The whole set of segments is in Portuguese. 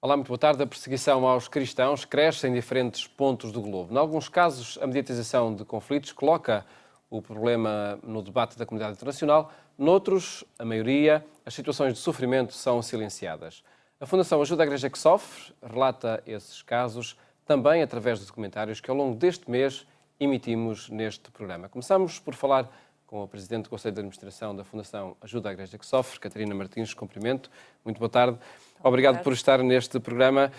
Olá, muito boa tarde. A perseguição aos cristãos cresce em diferentes pontos do globo. Em alguns casos, a mediatização de conflitos coloca o problema no debate da comunidade internacional. Noutros, a maioria, as situações de sofrimento são silenciadas. A Fundação Ajuda a Igreja que Sofre relata esses casos também através de documentários que ao longo deste mês emitimos neste programa. Começamos por falar com a Presidente do Conselho de Administração da Fundação Ajuda à Igreja que Sofre, Catarina Martins. Cumprimento. Muito boa tarde. Obrigado por estar neste programa.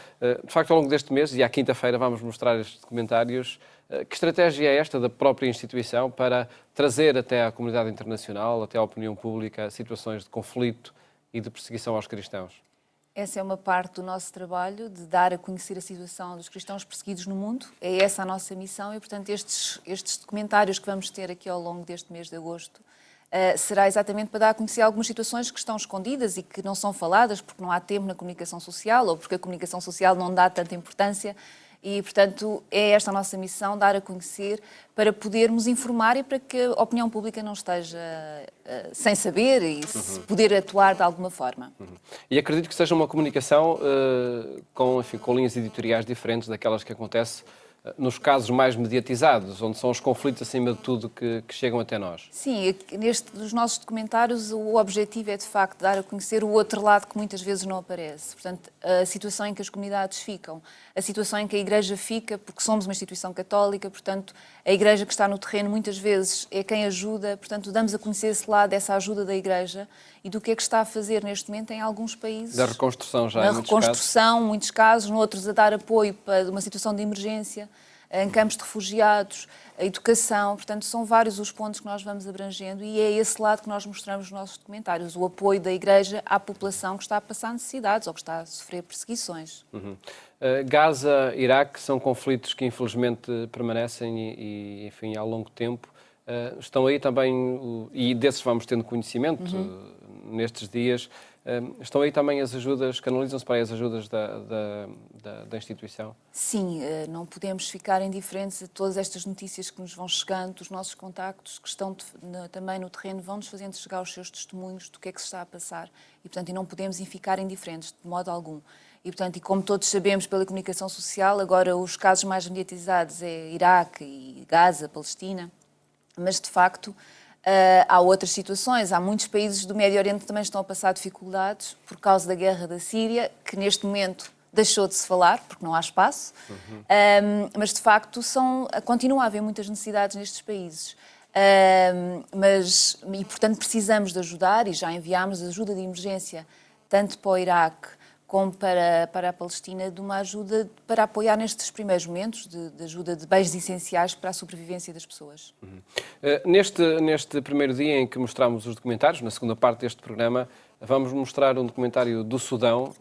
De facto, ao longo deste mês, e à quinta-feira, vamos mostrar estes documentários. Que estratégia é esta da própria instituição para trazer até à comunidade internacional, até à opinião pública, situações de conflito e de perseguição aos cristãos? Essa é uma parte do nosso trabalho, de dar a conhecer a situação dos cristãos perseguidos no mundo. É essa a nossa missão e, portanto, estes documentários que vamos ter aqui ao longo deste mês de agosto será exatamente para dar a conhecer algumas situações que estão escondidas e que não são faladas porque não há tempo na comunicação social ou porque a comunicação social não dá tanta importância. E, portanto, é esta a nossa missão, dar a conhecer para podermos informar e para que a opinião pública não esteja sem saber e poder atuar de alguma forma. E acredito que seja uma comunicação com linhas editoriais diferentes daquelas que acontece nos casos mais mediatizados, onde são os conflitos, acima de tudo, que chegam até nós. Sim, dos nossos documentários o objetivo é, de facto, dar a conhecer o outro lado que muitas vezes não aparece. Portanto, a situação em que as comunidades ficam, a situação em que a Igreja fica, porque somos uma instituição católica, portanto, a Igreja que está no terreno muitas vezes é quem ajuda, portanto, damos a conhecer esse lado, essa ajuda da Igreja e do que é que está a fazer neste momento em alguns países. Da reconstrução já, em muitos casos, noutros a dar apoio para uma situação de emergência, em campos de refugiados, a educação, portanto, são vários os pontos que nós vamos abrangendo e é esse lado que nós mostramos nos nossos documentários, o apoio da Igreja à população que está a passar necessidades ou que está a sofrer perseguições. Gaza, Iraque, são conflitos que infelizmente permanecem e enfim, há longo tempo. Estão aí também, e desses vamos tendo conhecimento nestes dias, estão aí também as ajudas, canalizam-se para aí as ajudas da instituição? Sim, não podemos ficar indiferentes a todas estas notícias que nos vão chegando, os nossos contactos que estão também no terreno vão-nos fazendo chegar os seus testemunhos do que é que se está a passar e, portanto, não podemos ficar indiferentes de modo algum. E, portanto, e como todos sabemos pela comunicação social, agora os casos mais mediatizados é Iraque e Gaza, Palestina, mas, de facto, há outras situações. Há muitos países do Médio Oriente que também estão a passar dificuldades por causa da guerra da Síria, que neste momento deixou de se falar, porque não há espaço. Mas, de facto, continua a haver muitas necessidades nestes países. E, portanto, precisamos de ajudar e já enviámos ajuda de emergência, tanto para o Iraque como para a Palestina, de uma ajuda para apoiar nestes primeiros momentos, de ajuda de bens essenciais para a sobrevivência das pessoas. Neste primeiro dia em que mostramos os documentários, na segunda parte deste programa, vamos mostrar um documentário do Sudão,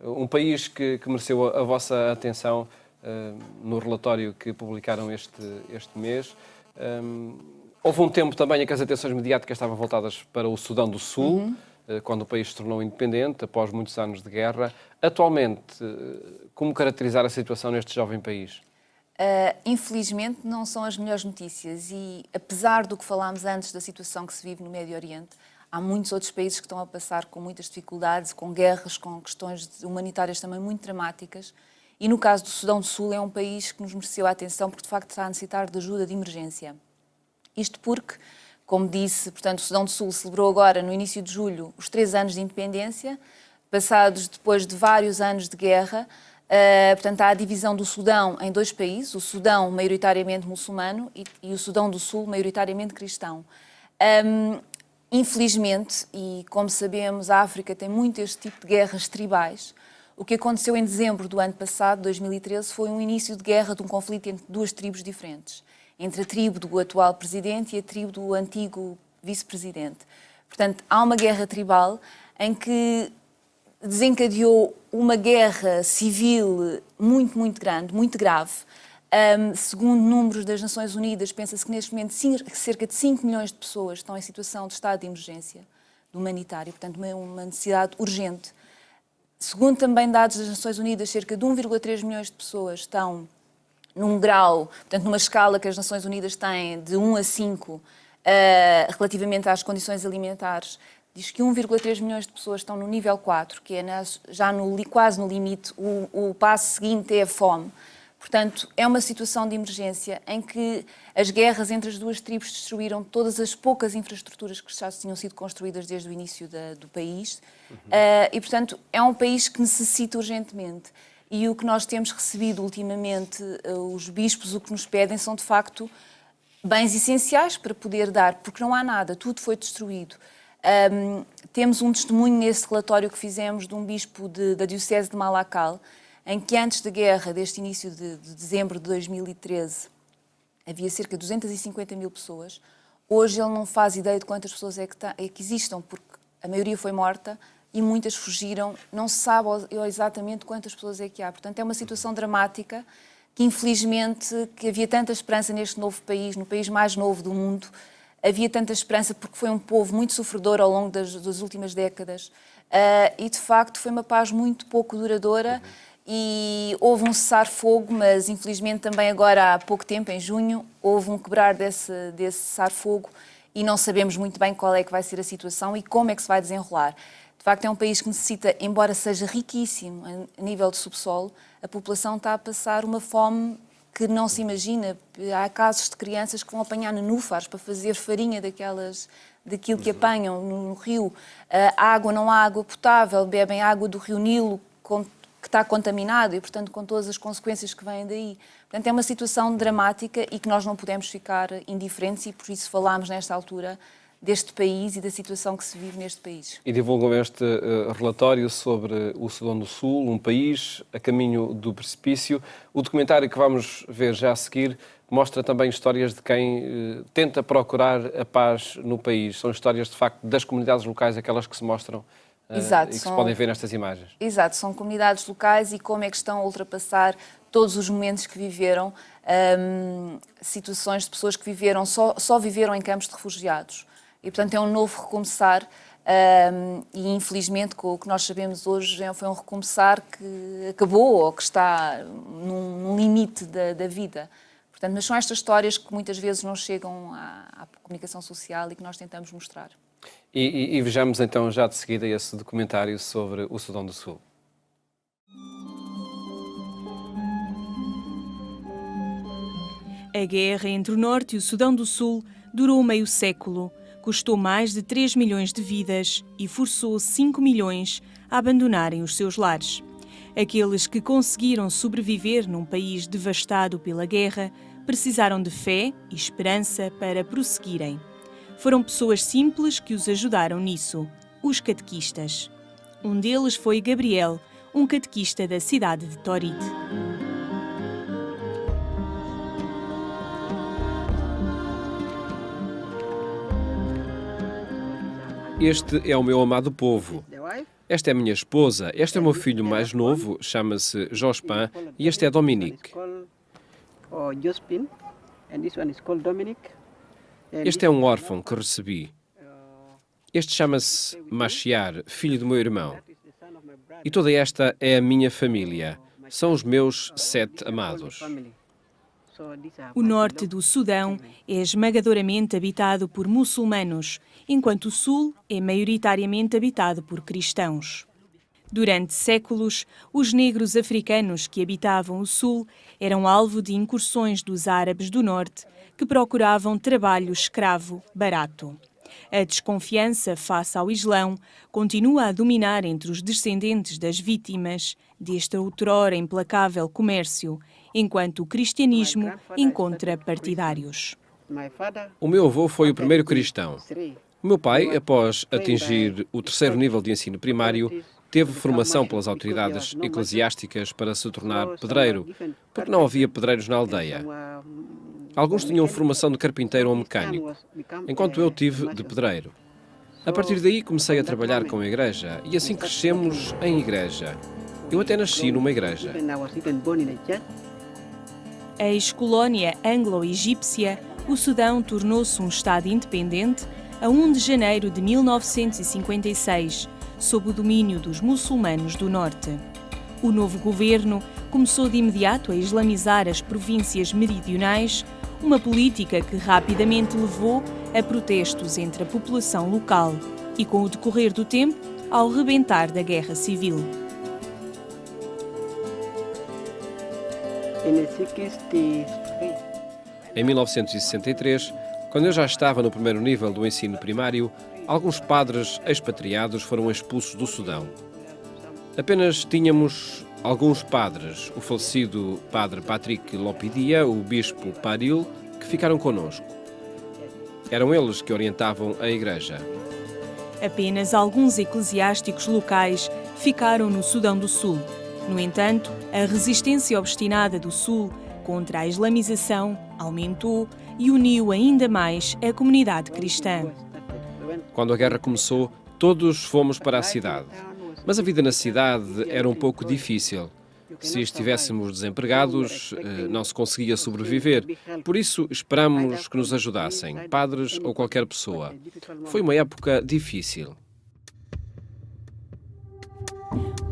um país que mereceu a vossa atenção no relatório que publicaram este mês. Houve um tempo também em que as atenções mediáticas estavam voltadas para o Sudão do Sul, quando o país se tornou independente, após muitos anos de guerra. Atualmente, como caracterizar a situação neste jovem país? Infelizmente, não são as melhores notícias e, apesar do que falámos antes da situação que se vive no Médio Oriente, há muitos outros países que estão a passar com muitas dificuldades, com guerras, com questões humanitárias também muito dramáticas. E no caso do Sudão do Sul, é um país que nos mereceu a atenção porque, de facto, está a necessitar de ajuda de emergência. Isto porque, como disse, portanto, o Sudão do Sul celebrou agora, no início de julho, os 3 anos de independência, passados depois de vários anos de guerra. Portanto, há a divisão do Sudão em 2 países, o Sudão maioritariamente muçulmano e o Sudão do Sul maioritariamente cristão. Infelizmente, e como sabemos, a África tem muito este tipo de guerras tribais. O que aconteceu em dezembro do ano passado, 2013, foi um início de guerra, de um conflito entre 2 tribos diferentes, entre a tribo do atual presidente e a tribo do antigo vice-presidente. Portanto, há uma guerra tribal em que desencadeou uma guerra civil muito, muito grande, muito grave. Segundo números das Nações Unidas, pensa-se que neste momento cerca de 5 milhões de pessoas estão em situação de estado de emergência humanitário, portanto uma necessidade urgente. Segundo também dados das Nações Unidas, cerca de 1,3 milhões de pessoas estão num grau, portanto numa escala que as Nações Unidas têm de 1 a 5, relativamente às condições alimentares, diz que 1,3 milhões de pessoas estão no nível 4, que é já quase no limite, o passo seguinte é a fome. Portanto, é uma situação de emergência em que as guerras entre as duas tribos destruíram todas as poucas infraestruturas que já tinham sido construídas desde o início do país. E, portanto, é um país que necessita urgentemente. E o que nós temos recebido ultimamente, os bispos o que nos pedem são, de facto, bens essenciais para poder dar, porque não há nada, tudo foi destruído. Temos um testemunho nesse relatório que fizemos de um bispo da Diocese de Malakal, em que antes da guerra, deste início de dezembro de 2013, havia cerca de 250 mil pessoas. Hoje ele não faz ideia de quantas pessoas é que existam, porque a maioria foi morta e muitas fugiram. Não se sabe exatamente quantas pessoas é que há. Portanto, é uma situação dramática que, infelizmente, que havia tanta esperança neste novo país, no país mais novo do mundo. Havia tanta esperança porque foi um povo muito sofredor ao longo das últimas décadas. E, de facto, foi uma paz muito pouco duradoura. E houve um cessar-fogo, mas infelizmente também agora há pouco tempo, em junho, houve um quebrar desse cessar-fogo e não sabemos muito bem qual é que vai ser a situação e como é que se vai desenrolar. De facto, é um país que necessita, embora seja riquíssimo a nível de subsolo, a população está a passar uma fome que não se imagina. Há casos de crianças que vão apanhar nenúfares para fazer farinha daquilo que apanham no rio. Não há água potável, bebem água do rio Nilo, que está contaminado e, portanto, com todas as consequências que vêm daí. Portanto, é uma situação dramática e que nós não podemos ficar indiferentes e, por isso, falámos nesta altura deste país e da situação que se vive neste país. E divulgam este relatório sobre o Sudão do Sul, um país a caminho do precipício. O documentário que vamos ver já a seguir mostra também histórias de quem tenta procurar a paz no país. São histórias, de facto, das comunidades locais, aquelas que se mostram Exato, e que se podem ver nestas imagens. Exato, são comunidades locais e como é que estão a ultrapassar todos os momentos que viveram, situações de pessoas que viveram, só viveram em campos de refugiados. E, portanto, é um novo recomeçar e, infelizmente, com o que nós sabemos hoje, foi um recomeçar que acabou ou que está num limite da vida. Portanto, mas são estas histórias que muitas vezes não chegam à comunicação social e que nós tentamos mostrar. E vejamos então já de seguida esse documentário sobre o Sudão do Sul. A guerra entre o Norte e o Sudão do Sul durou meio século, custou mais de 3 milhões de vidas e forçou 5 milhões a abandonarem os seus lares. Aqueles que conseguiram sobreviver num país devastado pela guerra precisaram de fé e esperança para prosseguirem. Foram pessoas simples que os ajudaram nisso, os catequistas. Um deles foi Gabriel, um catequista da cidade de Torit. Este é o meu amado povo. Esta é a minha esposa. Este é o meu filho mais novo, chama-se Jospin, e este é Dominique. Este é um órfão que recebi. Este chama-se Machiar, filho do meu irmão. E toda esta é a minha família. São os meus 7 amados. O norte do Sudão é esmagadoramente habitado por muçulmanos, enquanto o sul é maioritariamente habitado por cristãos. Durante séculos, os negros africanos que habitavam o sul eram alvo de incursões dos árabes do norte, que procuravam trabalho escravo barato. A desconfiança face ao Islão continua a dominar entre os descendentes das vítimas deste outrora implacável comércio, enquanto o cristianismo encontra partidários. O meu avô foi o primeiro cristão. O meu pai, após atingir o 3º nível de ensino primário, teve formação pelas autoridades eclesiásticas para se tornar pedreiro, porque não havia pedreiros na aldeia. Alguns tinham formação de carpinteiro ou mecânico, enquanto eu tive de pedreiro. A partir daí comecei a trabalhar com a igreja e assim crescemos em igreja. Eu até nasci numa igreja. A ex-colónia anglo-egípcia, o Sudão tornou-se um Estado independente a 1 de janeiro de 1956, sob o domínio dos muçulmanos do norte. O novo governo começou de imediato a islamizar as províncias meridionais, uma política que rapidamente levou a protestos entre a população local. e, com o decorrer do tempo, ao rebentar da Guerra Civil. Em 1963, quando eu já estava no primeiro nível do ensino primário, alguns padres expatriados foram expulsos do Sudão. Apenas tínhamos alguns padres, o falecido padre Patrick Lopidia, o bispo Paril, que ficaram connosco. Eram eles que orientavam a igreja. Apenas alguns eclesiásticos locais ficaram no Sudão do Sul. No entanto, a resistência obstinada do Sul contra a islamização aumentou e uniu ainda mais a comunidade cristã. Quando a guerra começou, todos fomos para a cidade. Mas a vida na cidade era um pouco difícil. Se estivéssemos desempregados, não se conseguia sobreviver. Por isso, esperamos que nos ajudassem, padres ou qualquer pessoa. Foi uma época difícil.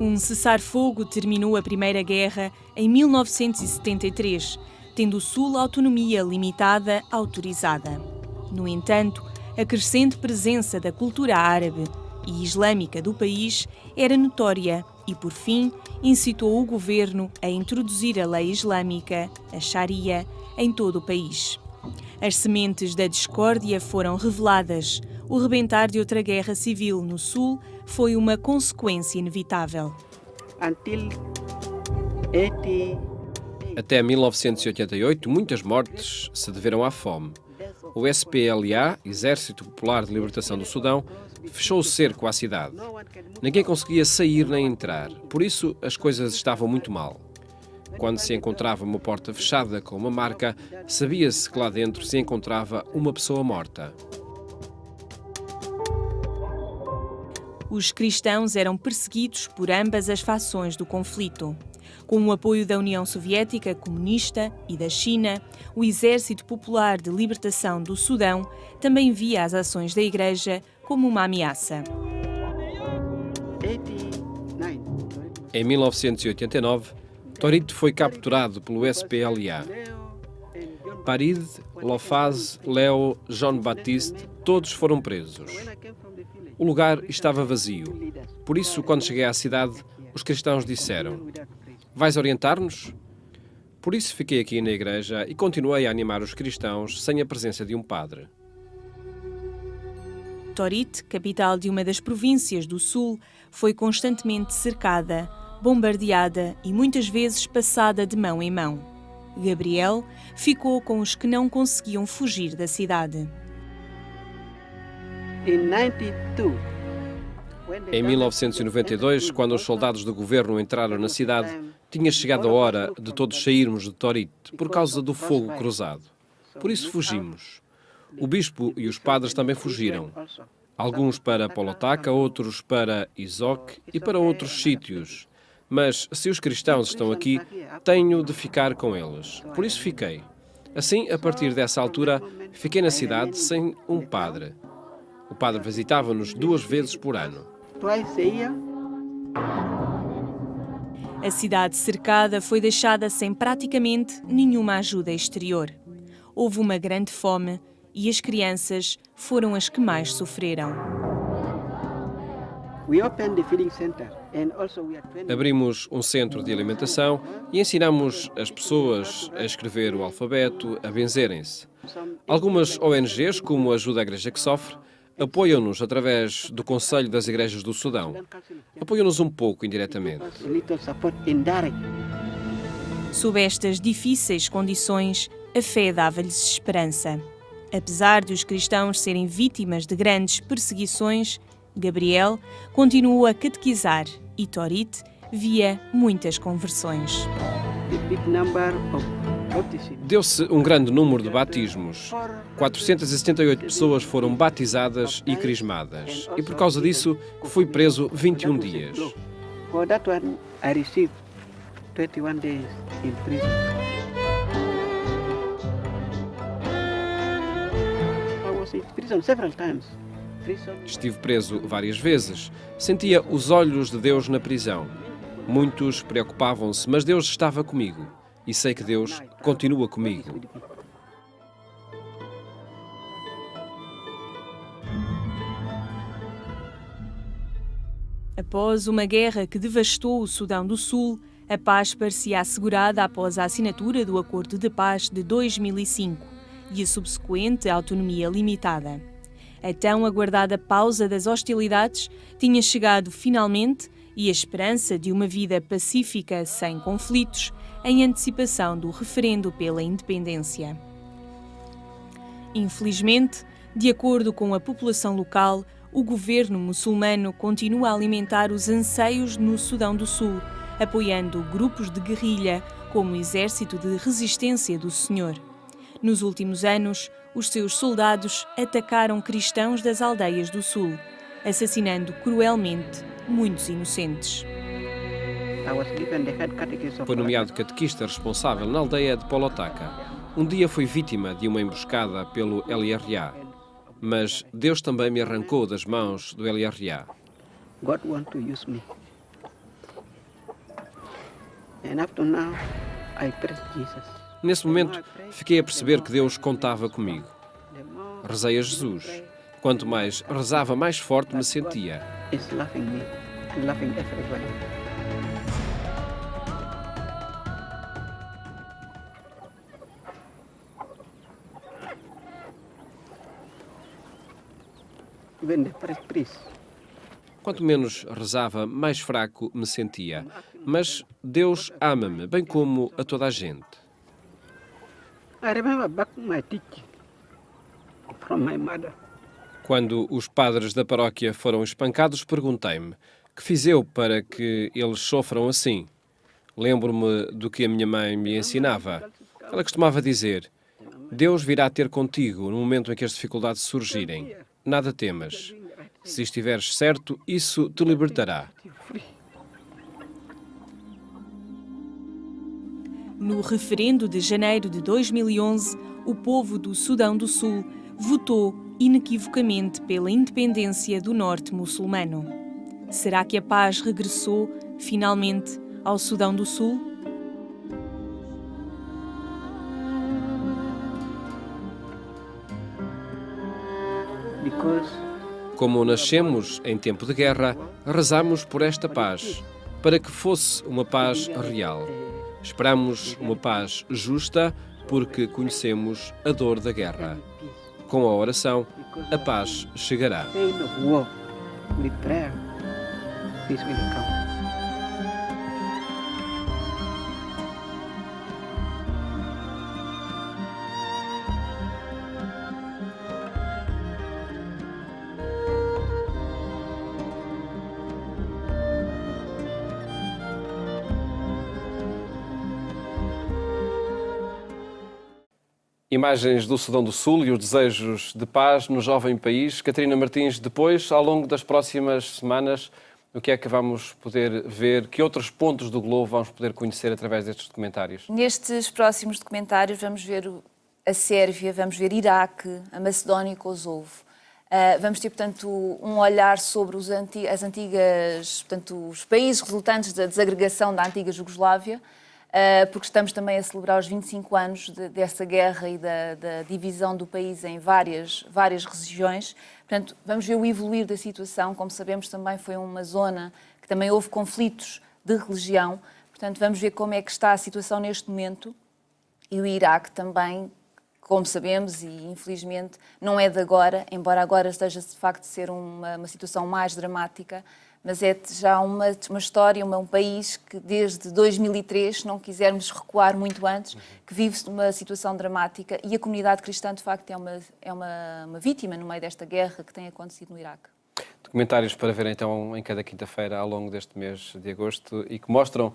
Um cessar-fogo terminou a Primeira Guerra em 1973, tendo o Sul autonomia limitada autorizada. No entanto, a crescente presença da cultura árabe e islâmica do país era notória e, por fim, incitou o governo a introduzir a lei islâmica, a Sharia, em todo o país. As sementes da discórdia foram reveladas. O rebentar de outra guerra civil no Sul foi uma consequência inevitável. Até 1988, muitas mortes se deveram à fome. O SPLA, Exército Popular de Libertação do Sudão, fechou o cerco à cidade. Ninguém conseguia sair nem entrar, por isso as coisas estavam muito mal. Quando se encontrava uma porta fechada com uma marca, sabia-se que lá dentro se encontrava uma pessoa morta. Os cristãos eram perseguidos por ambas as fações do conflito. Com o apoio da União Soviética Comunista e da China, o Exército Popular de Libertação do Sudão também via as ações da Igreja como uma ameaça. Em 1989, Torito foi capturado pelo SPLA. Parid, Lofaz, Leo, Jean-Baptiste, todos foram presos. O lugar estava vazio. Por isso, quando cheguei à cidade, os cristãos disseram: "Vais orientar-nos?" Por isso fiquei aqui na igreja e continuei a animar os cristãos sem a presença de um padre. Torit, capital de uma das províncias do Sul, foi constantemente cercada, bombardeada e muitas vezes passada de mão em mão. Gabriel ficou com os que não conseguiam fugir da cidade. Em 1992, quando os soldados do governo entraram na cidade, tinha chegado a hora de todos sairmos de Torit por causa do fogo cruzado. Por isso fugimos. O bispo e os padres também fugiram. Alguns para Polotaka, outros para Izok e para outros sítios. Mas se os cristãos estão aqui, tenho de ficar com eles. Por isso fiquei. Assim, a partir dessa altura, fiquei na cidade sem um padre. O padre visitava-nos 2 vezes por ano. A cidade cercada foi deixada sem praticamente nenhuma ajuda exterior. Houve uma grande fome e as crianças foram as que mais sofreram. Abrimos um centro de alimentação e ensinamos as pessoas a escrever o alfabeto, a benzerem-se. Algumas ONGs, como a Ajuda à Igreja que Sofre, apoiam-nos através do Conselho das Igrejas do Sudão. Apoiam-nos um pouco indiretamente. Sob estas difíceis condições, a fé dava-lhes esperança. Apesar de os cristãos serem vítimas de grandes perseguições, Gabriel continuou a catequizar e Torit via muitas conversões. Deu-se um grande número de batismos. 478 pessoas foram batizadas e crismadas. E por causa disso, fui preso 21 dias. For that one, I received 21 days in prison. I was in prison several times. Estive preso várias vezes. Sentia os olhos de Deus na prisão. Muitos preocupavam-se, mas Deus estava comigo. E sei que Deus continua comigo. Após uma guerra que devastou o Sudão do Sul, a paz parecia assegurada após a assinatura do Acordo de Paz de 2005 e a subsequente autonomia limitada. A tão aguardada pausa das hostilidades tinha chegado finalmente e a esperança de uma vida pacífica sem conflitos em antecipação do referendo pela independência. Infelizmente, de acordo com a população local, o governo muçulmano continua a alimentar os anseios no Sudão do Sul, apoiando grupos de guerrilha como o Exército de Resistência do Senhor. Nos últimos anos, os seus soldados atacaram cristãos das aldeias do Sul, assassinando cruelmente muitos inocentes. Foi nomeado catequista responsável na aldeia de Polotaka. Um dia fui vítima de uma emboscada pelo LRA, mas Deus também me arrancou das mãos do LRA. God want to use me. And up to now, I trust Jesus. Nesse momento, fiquei a perceber que Deus contava comigo. Rezei a Jesus. Quanto mais rezava, mais forte me sentia. Is loving me, loving everybody. Even the priest. Quanto menos rezava, mais fraco me sentia. Mas Deus ama-me, bem como a toda a gente. I remember back my teaching from my mother. Quando os padres da paróquia foram espancados, perguntei-me: que fiz eu para que eles sofram assim? Lembro-me do que a minha mãe me ensinava. Ela costumava dizer: Deus virá ter contigo no momento em que as dificuldades surgirem. Nada temas. Se estiveres certo, isso te libertará. No referendo de janeiro de 2011, o povo do Sudão do Sul votou inequivocamente pela independência do norte muçulmano. Será que a paz regressou, finalmente, ao Sudão do Sul? Como nascemos em tempo de guerra, rezamos por esta paz, para que fosse uma paz real. Esperamos uma paz justa, porque conhecemos a dor da guerra. Com a oração, a paz chegará. Imagens do Sudão do Sul e os desejos de paz no jovem país. Catarina Martins, depois, ao longo das próximas semanas, o que é que vamos poder ver? Que outros pontos do globo vamos poder conhecer através destes documentários? Nestes próximos documentários vamos ver a Sérvia, vamos ver Iraque, a Macedónia e Kosovo. Vamos ter, portanto, um olhar sobre os países resultantes da desagregação da antiga Jugoslávia, porque estamos também a celebrar os 25 anos dessa guerra e da divisão do país em várias regiões. Portanto, vamos ver o evoluir da situação. Como sabemos, também foi uma zona que também houve conflitos de religião. Portanto, vamos ver como é que está a situação neste momento. E o Iraque também, como sabemos, e infelizmente não é de agora, embora agora esteja de facto a ser uma situação mais dramática, mas é já uma história, um país que desde 2003, se não quisermos recuar muito antes, que vive uma situação dramática e a comunidade cristã, de facto, é uma vítima no meio desta guerra que tem acontecido no Iraque. Documentários para ver então em cada quinta-feira ao longo deste mês de agosto e que mostram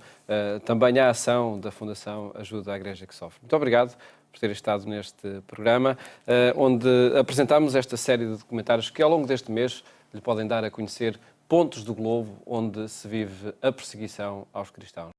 também a ação da Fundação Ajuda à Igreja que Sofre. Muito obrigado por ter estado neste programa, onde apresentámos esta série de documentários que ao longo deste mês lhe podem dar a conhecer pontos do globo onde se vive a perseguição aos cristãos.